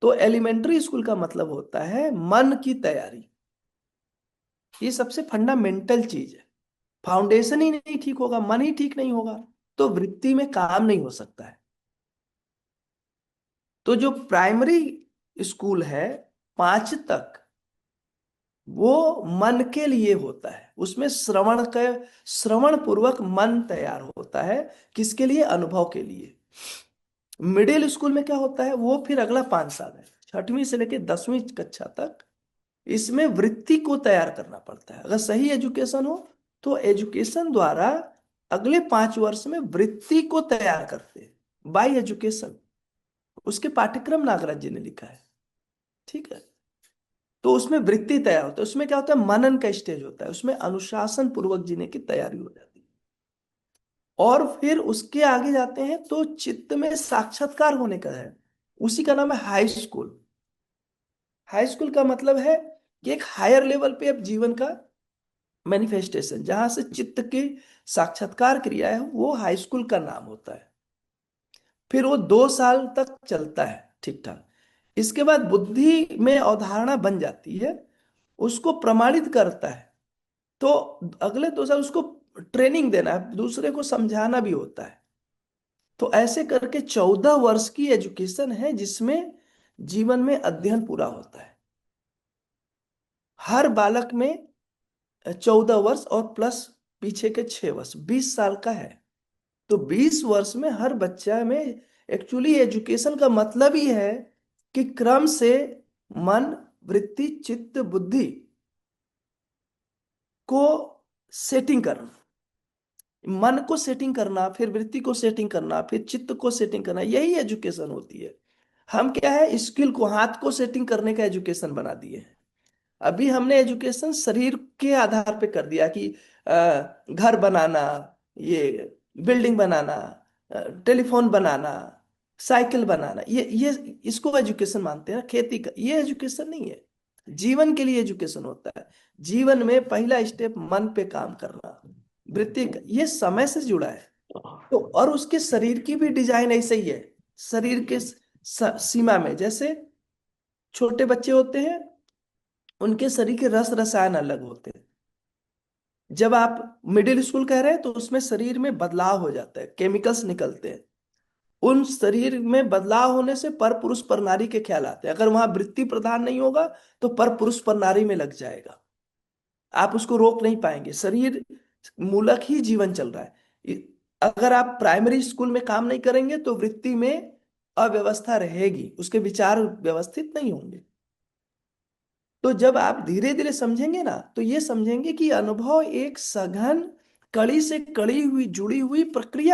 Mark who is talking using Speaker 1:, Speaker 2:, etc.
Speaker 1: तो elementary school का मतलब होता है मन की तैयारी। ये सबसे फंडामेंटल चीज है। फाउंडेशन ही नहीं ठीक होगा, मन ही ठीक नहीं होगा, तो वृत्ति में काम नहीं हो सकता है। तो जो प्राइमरी स्कूल है 5 तक, वो मन के लिए होता है। उसमें श्रवण पूर्वक मन तैयार होता है। किसके लिए? अनुभव के लिए। मिडिल स्कूल में क्या होता है? वो फिर अगला 5 साल है, 6वीं से लेकर 10वीं कक्षा तक। इसमें वृत्ति को तैयार करना पड़ता है। अगर सही एजुकेशन हो तो एजुकेशन द्वारा अगले 5 वर्ष में वृत्ति को तैयार करते हैं, बाय एजुकेशन। उसके पाठ्यक्रम नागराज जी ने लिखा है। ठीक है। तो उसमें वृत्ति तैयार होता है। उसमें क्या होता है? मनन का स्टेज होता है। उसमें अनुशासन पूर्वक जीने की तैयारी हो जाती है। और फिर उसके आगे जाते हैं तो चित्त में साक्षात्कार होने का है। उसी का नाम है हाई स्कूल। हाई स्कूल का मतलब है कि एक हायर लेवल पे अब जीवन का मैनिफेस्टेशन, जहां से चित्त की साक्षात्कार क्रिया है, वो हाई स्कूल का नाम होता है। फिर वो 2 साल तक चलता है ठीक ठाक। इसके बाद बुद्धि में अवधारणा बन जाती है, उसको प्रमाणित करता है। तो अगले 2 साल उसको ट्रेनिंग देना है, दूसरे को समझाना भी होता है। तो ऐसे करके 14 वर्ष की एजुकेशन है, जिसमें जीवन में अध्ययन पूरा होता है। हर बालक में 14 वर्ष और प्लस पीछे के 6 वर्ष, 20 साल का है। तो 20 वर्ष में हर बच्चा में एक्चुअली एजुकेशन का मतलब ही है कि क्रम से मन, वृत्ति, चित्त, बुद्धि को सेटिंग करना। मन को सेटिंग करना, फिर वृत्ति को सेटिंग करना, फिर चित्त को सेटिंग करना, यही एजुकेशन होती है। हम क्या है, स्किल को, हाथ को सेटिंग करने का एजुकेशन बना दिए हैं। अभी हमने एजुकेशन शरीर के आधार पे कर दिया कि घर बनाना, ये बिल्डिंग बनाना, टेलीफोन बनाना, साइकिल बनाना, ये इसको एजुकेशन मानते हैं ना। खेती का ये एजुकेशन नहीं है। जीवन के लिए एजुकेशन होता है। जीवन में पहला स्टेप मन पे काम करना, वृत्ति का, ये समय से जुड़ा है। तो और उसके शरीर की भी डिजाइन ऐसे ही है। शरीर के सीमा में, जैसे छोटे बच्चे होते हैं, उनके शरीर के रस रसायन अलग होते हैं। जब आप मिडिल स्कूल कह रहे हैं तो उसमें शरीर में बदलाव हो जाता है, केमिकल्स निकलते हैं। उन शरीर में बदलाव होने से पर पुरुष पर नारी के ख्याल आते हैं। अगर वहां वृत्ति प्रधान नहीं होगा तो पर पुरुष पर नारी में लग जाएगा। आप उसको रोक नहीं पाएंगे। शरीर मूलक ही जीवन चल रहा है। अगर आप प्राइमरी स्कूल में काम नहीं करेंगे तो वृत्ति में अव्यवस्था रहेगी, उसके विचार व्यवस्थित नहीं होंगे। तो जब आप धीरे धीरे समझेंगे ना, तो ये समझेंगे कि अनुभव एक सघन, कड़ी से कड़ी हुई, जुड़ी हुई प्रक्रिया